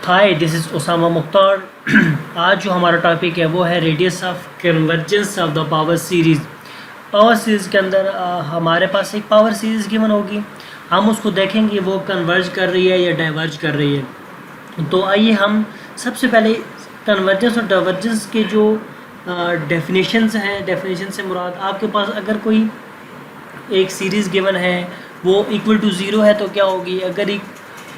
Hi, this is Osama Mukhtar. आज जो हमारा टॉपिक है वो है radius of convergence of the power series. Power series के अंदर हमारे पास एक पावर सीरीज़ गिवन होगी। हम उसको देखेंगे वो कन्वर्ज कर रही है या डाइवर्ज कर रही है। तो आइए हम सबसे पहले कन्वर्जेंस और डाइवर्जेंस के जो डेफिनेशंस हैं, डेफिनेशन से मुराद आपके पास अगर कोई एक सीरीज़ गिवन है वो इक्वल टू ज़ीरो है तो क्या होगी, अगर एक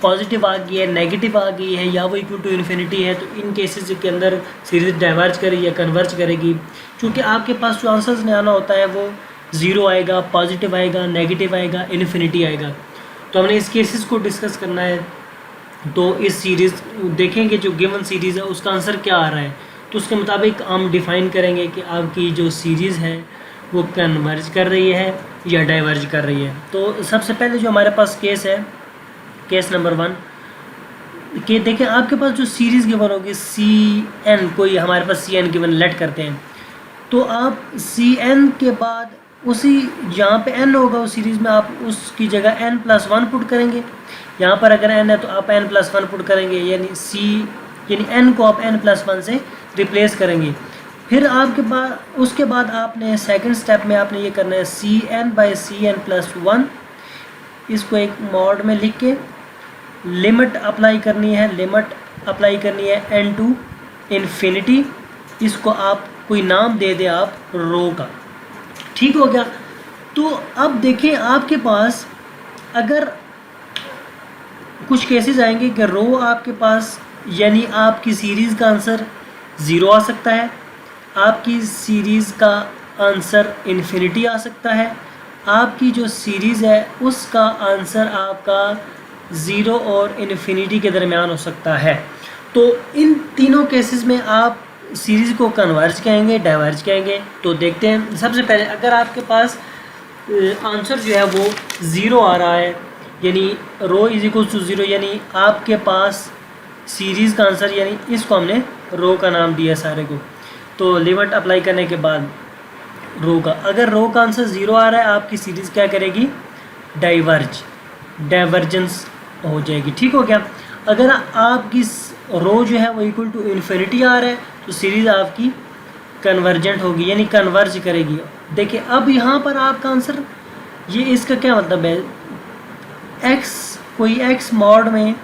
पॉजिटिव आ गई है, नेगेटिव आ गई है या वो इक्वल टू इन्फिनिटी है तो इन केसेस के अंदर सीरीज़ डाइवर्ज करेगी या कन्वर्ज करेगी। क्योंकि आपके पास जो आंसर्स में आना होता है वो ज़ीरो आएगा, पॉजिटिव आएगा, नेगेटिव आएगा, इन्फिनिटी आएगा। तो हमने इस केसेस को डिस्कस करना है। तो इस सीरीज़ देखेंगे जो गिवन सीरीज़ है उसका आंसर क्या आ रहा है, तो उसके मुताबिक हम डिफ़ाइन करेंगे कि आपकी जो सीरीज़ है वो कन्वर्ज कर रही है या डाइवर्ज कर रही है। तो सबसे पहले जो हमारे पास केस है, केस नंबर 1 कि देखें आपके पास जो सीरीज़ गिवन होगी सी एन, कोई हमारे पास सी एन गिवन लेट करते हैं, तो आप सी एन के बाद उसी जहाँ पे एन होगा उस सीरीज़ में आप उसकी जगह एन प्लस वन पुट करेंगे। यहाँ पर अगर एन है तो आप एन प्लस वन पुट करेंगे, यानी एन को आप एन प्लस वन से रिप्लेस करेंगे। फिर आपके बाद उसके बाद आपने सेकंड स्टेप में आपने ये करना है C N by C N plus one, इसको एक मॉड में लिख के लिमिट अप्लाई करनी है, एन टू इन्फिनिटी। इसको आप कोई नाम दे दें आप रो का, ठीक हो गया। तो अब देखें आपके पास अगर कुछ केसेस आएंगे कि रो आपके पास यानी आपकी सीरीज़ का आंसर ज़ीरो आ सकता है, आपकी सीरीज़ का आंसर इन्फिनिटी आ सकता है, आपकी जो सीरीज़ है उसका आंसर आपका ज़ीरो और इन्फिनिटी के दरमियान हो सकता है। तो इन तीनों केसेस में आप सीरीज़ को कन्वर्ज कहेंगे, डाइवर्ज कहेंगे। तो देखते हैं। सबसे पहले अगर आपके पास आंसर जो है वो ज़ीरो आ रहा है यानी रो इज इक्वल टू ज़ीरो, यानी आपके पास सीरीज़ का आंसर, यानी इसको हमने रो का नाम दिया सारे को। तो लिमिट अप्लाई करने के बाद रो का, अगर रो का आंसर ज़ीरो आ रहा है आपकी सीरीज़ क्या करेगी, डाइवर्जेंस हो जाएगी, ठीक हो गया। अगर आपकी रो जो है वो इक्वल टू इन्फिनिटी आ रहा है तो सीरीज़ आपकी कन्वर्जेंट होगी यानी कन्वर्ज करेगी। देखिए अब यहाँ पर आपका आंसर, ये इसका क्या मतलब है, एक्स कोई एक्स मॉड में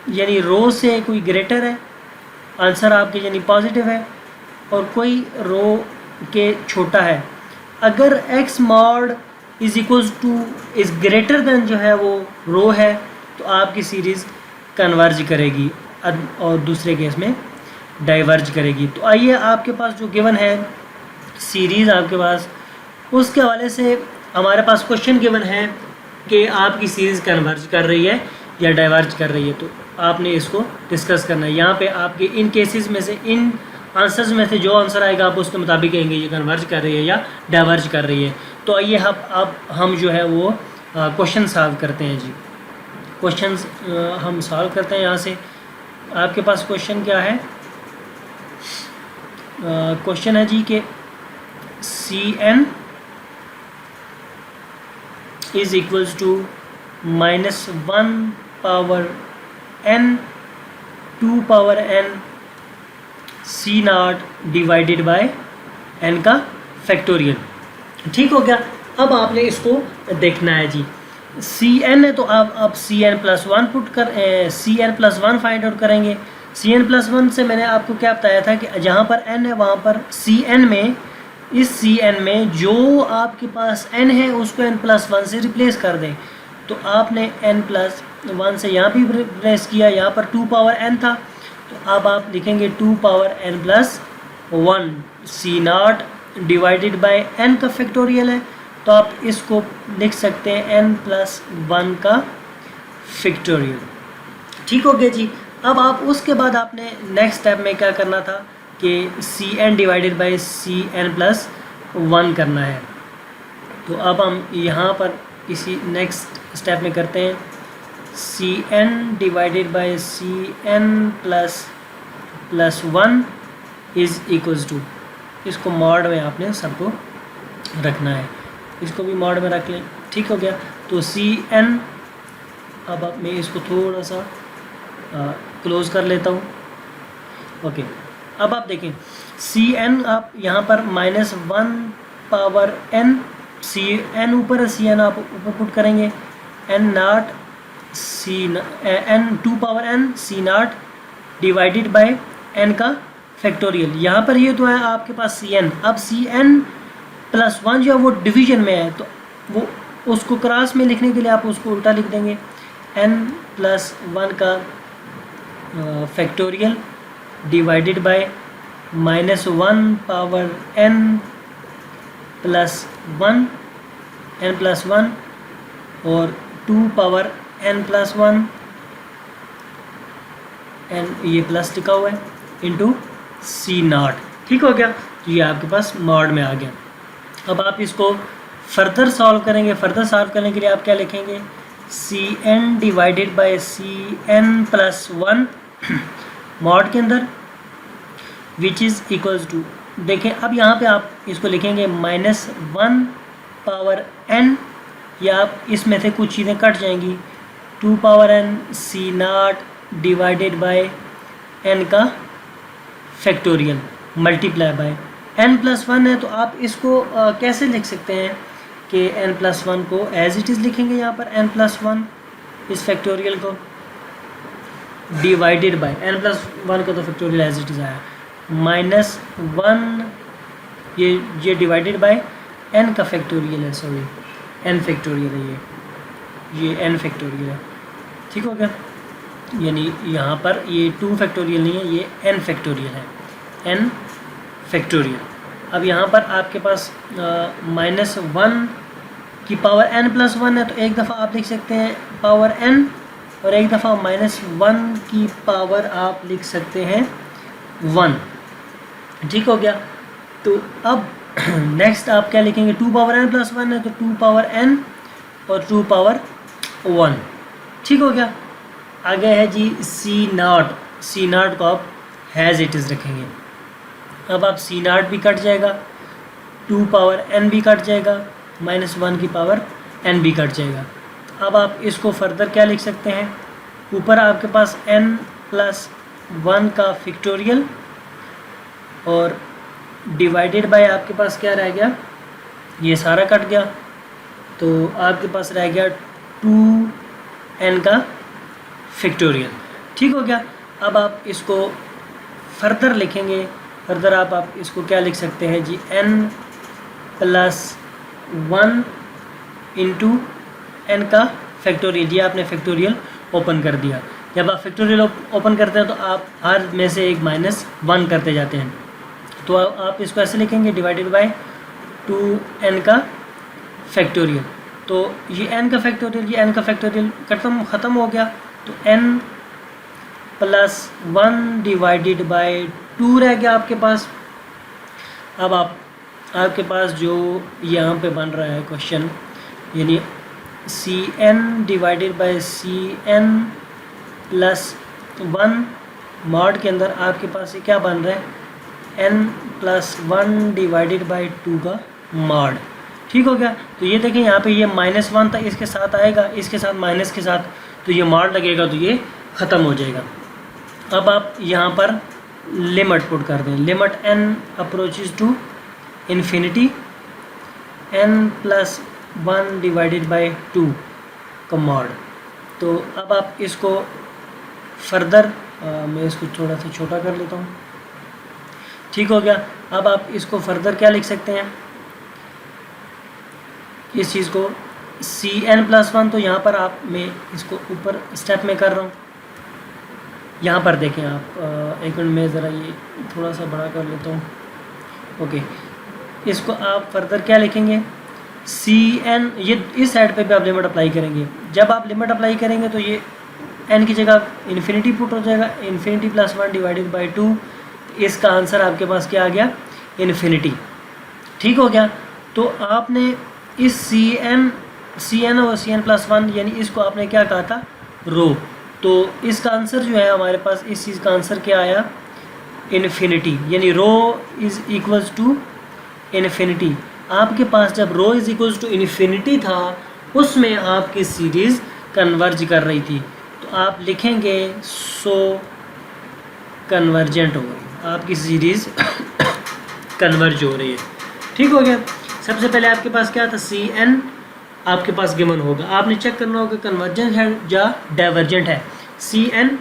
यानी रो से कोई ग्रेटर है, आंसर आपके यानी पॉजिटिव है, और कोई रो के छोटा है। अगर x mod is equals two is greater than जो है वो रो है तो आपकी सीरीज़ कन्वर्ज करेगी और दूसरे केस में डाइवर्ज करेगी। तो आइए आपके पास जो गिवन है सीरीज़ आपके पास, उसके हवाले से हमारे पास क्वेश्चन गिवन है कि आपकी सीरीज़ कन्वर्ज कर रही है या डाइवर्ज कर रही है। तो आपने इसको डिस्कस करना है। यहाँ पे आपके इन केसेस में से, इन आंसर्स में से जो आंसर आएगा आप उसके मुताबिक कहेंगे ये कन्वर्ज कर रही है या डाइवर्ज कर रही है। तो आइए अब हम जो है वो क्वेश्चन सॉल्व करते हैं जी। क्वेश्चंस हम सॉल्व करते हैं। यहाँ से आपके पास क्वेश्चन क्या है, क्वेश्चन है जी कि C N is equals to minus one power N two power N C not divided by N का फैक्टोरियल, ठीक हो गया। अब आपने इसको देखना है जी। सी एन है तो आप अब C N plus one C N plus one find out करेंगे। सी एन प्लस वन से मैंने आपको क्या बताया था कि जहाँ पर एन है वहाँ पर सी एन में, इस सी एन में जो आपके पास एन है उसको एन प्लस वन से रिप्लेस कर दें। तो आपने एन प्लस वन से यहाँ भी रिप्लेस किया, यहाँ पर टू पावर एन था तो अब आप लिखेंगे two power N plus one, C not divided by N का फैक्टोरियल है तो आप इसको लिख सकते हैं n प्लस वन का फैक्टोरियल, ठीक हो गया जी। अब आप उसके बाद आपने नेक्स्ट स्टेप में क्या करना था कि C N divided by C N plus one करना है। तो अब हम यहाँ पर इसी नेक्स्ट स्टेप में करते हैं C N divided by C N plus one is equals to, इसको मॉड में आपने सबको रखना है, इसको भी मॉड में रख लें, ठीक हो गया। तो सी एन, अब मैं इसको थोड़ा सा क्लोज कर लेता हूँ। ओके, अब आप देखें सी एन, आप यहाँ पर -1 पावर एन, सी एन ऊपर है, सी एन आप ऊपर पुट करेंगे, N naught C N 2 power N C naught divided by N का फैक्टोरियल। यहाँ पर ये तो है आपके पास सी एन, अब सी एन प्लस 1 जो है वो डिवीजन में है, तो वो उसको क्रॉस में लिखने के लिए आप उसको उल्टा लिख देंगे, n प्लस 1 का factorial divided by -1 power n plus 1 n plus 1 और 2 पावर n प्लस 1 n, ये प्लस लिखा हुआ है, इंटू सी नाट। ठीक हो गया, तो ये आपके पास मॉड में आ गया। अब आप इसको फर्दर सॉल्व करेंगे। फर्दर सॉल्व करने के लिए आप क्या लिखेंगे, C N divided by C N plus 1 mod के अंदर विच इज़ इक्वल्स टू, देखें अब यहाँ पे आप इसको लिखेंगे -1 पावर n, या आप इसमें से कुछ चीज़ें कट जाएंगी, 2 power n C naught divided by n का factorial multiply by n plus 1 है, तो आप इसको कैसे लिख सकते हैं कि n प्लस 1 को एज इट इज़ लिखेंगे, यहाँ पर n प्लस 1 इस फैक्टोरियल को डिवाइडेड बाय n प्लस 1 का तो फैक्टोरियल एज इट इज़ आया, -1 ये डिवाइडेड बाय n का फैक्टोरियल है, सॉरी n फैक्टोरियल है, ये n फैक्टोरियल है। ठीक हो गया, यानी यहाँ पर ये 2 फैक्टोरियल नहीं है, ये n फैक्टोरियल है, n फैक्टोरियल। अब यहाँ पर आपके पास -1 की पावर n प्लस 1 है, तो एक दफ़ा आप लिख सकते हैं पावर n, और एक दफ़ा -1 की पावर आप लिख सकते हैं 1। ठीक हो गया, तो अब नेक्स्ट आप क्या लिखेंगे, 2 पावर n प्लस 1 है, तो 2 पावर n और 2 पावर 1। ठीक हो गया, आगे है जी सी नाट को आप हैज़ इट इज़ रखेंगे। अब आप सी नाट भी कट जाएगा, 2 पावर n भी कट जाएगा, -1 की पावर n भी कट जाएगा। अब आप इसको फर्दर क्या लिख सकते हैं, ऊपर आपके पास n प्लस 1 का फैक्टोरियल और डिवाइडेड बाय आपके पास क्या रह गया, ये सारा कट गया, तो आपके पास रह गया 2n का फैक्टोरियल। ठीक हो गया, अब आप इसको फर्दर लिखेंगे, फर्दर आप इसको क्या लिख सकते हैं जी, n प्लस 1 इंटू n का फैक्टोरियल। ये आपने फैक्टोरियल ओपन कर दिया। जब आप फैक्टोरियल ओपन करते हैं तो आप हर में से एक -1 करते जाते हैं, तो आप इसको ऐसे लिखेंगे डिवाइडेड बाय 2n का फैक्टोरियल। तो ये n का फैक्टोरियल, ये n का फैक्टोरियल ख़त्म हो गया, तो n प्लस 1 डिवाइडेड बाय 2 रह गया आपके पास। अब आपके पास जो यहाँ पे बन रहा है क्वेश्चन, यानी C N divided by C N plus 1 mod के अंदर आपके पास ये क्या बन रहा है, n प्लस 1 डिवाइडेड बाई 2 का मॉड। ठीक हो गया, तो ये देखें यहाँ पे ये -1 था, इसके साथ आएगा, इसके साथ माइनस के साथ, तो ये मॉड लगेगा, तो ये ख़त्म हो जाएगा। अब आप यहाँ पर लिमिट पुट कर दें, limit n approaches to infinity n plus 1 divided by 2 का मॉड। तो अब आप इसको फर्दर मैं इसको थोड़ा सा छोटा कर लेता हूँ। ठीक हो गया, अब आप इसको फर्दर क्या लिख सकते हैं, इस चीज़ को सी एन प्लस 1, तो यहाँ पर आप मैं इसको ऊपर स्टेप में कर रहा हूँ। यहाँ पर देखें आप, एक मिनट में ज़रा ये थोड़ा सा बड़ा कर लेता हूँ। ओके, इसको आप फर्दर क्या लिखेंगे, सी एन, ये इस साइड पे भी आप लिमिट अप्लाई करेंगे। जब आप लिमिट अप्लाई करेंगे तो ये n की जगह इन्फिनिटी पुट हो जाएगा, इन्फिनिटी प्लस 1 डिवाइडेड बाई 2। इसका आंसर आपके पास क्या आ गया, इन्फिनिटी। ठीक हो गया, तो आपने इस सी एन और सी एन प्लस 1 यानी इसको आपने क्या कहा था, रो। तो इसका आंसर जो है हमारे पास, इस चीज़ का आंसर क्या आया, इन्फिनिटी, यानी rho is equals to infinity. आपके पास जब rho is equals to infinity था, उसमें आपकी सीरीज़ कन्वर्ज कर रही थी। तो आप लिखेंगे सो कन्वर्जेंट हो गई, आपकी सीरीज़ कन्वर्ज हो रही है। ठीक हो गया। सबसे पहले आपके पास क्या था, सी एन आपके पास गिवन होगा, आपने चेक करना होगा कन्वर्जेंट है या डाइवर्जेंट है। सी एन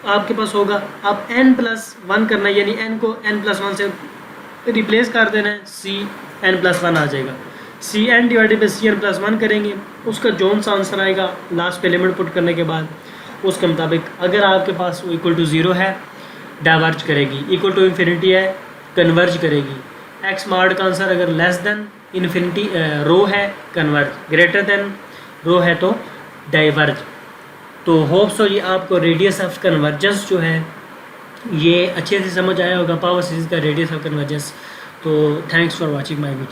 आपके पास होगा, अब n+1 करना है, यानी n को n+1 से रिप्लेस कर देना है, सी n+1 आ जाएगा। C N divided by C n+1 करेंगे, उसका जोन सा आंसर आएगा लास्ट पे लिमिट पुट करने के बाद। उसके मुताबिक अगर आपके पास इक्वल टू 0 है डाइवर्ज करेगी, इक्वल टू इन्फिनिटी है कन्वर्ज करेगी। एक्स मार्ड का आंसर अगर लेस देन इन्फिनिटी रो है कन्वर्ज, ग्रेटर देन रो है तो डाइवर्ज। तो होप सो ये आपको रेडियस ऑफ कन्वर्जेंस जो है ये अच्छे से समझ आया होगा, पावर सीरीज़ का रेडियस ऑफ कन्वर्जेंस। तो thanks for watching my video.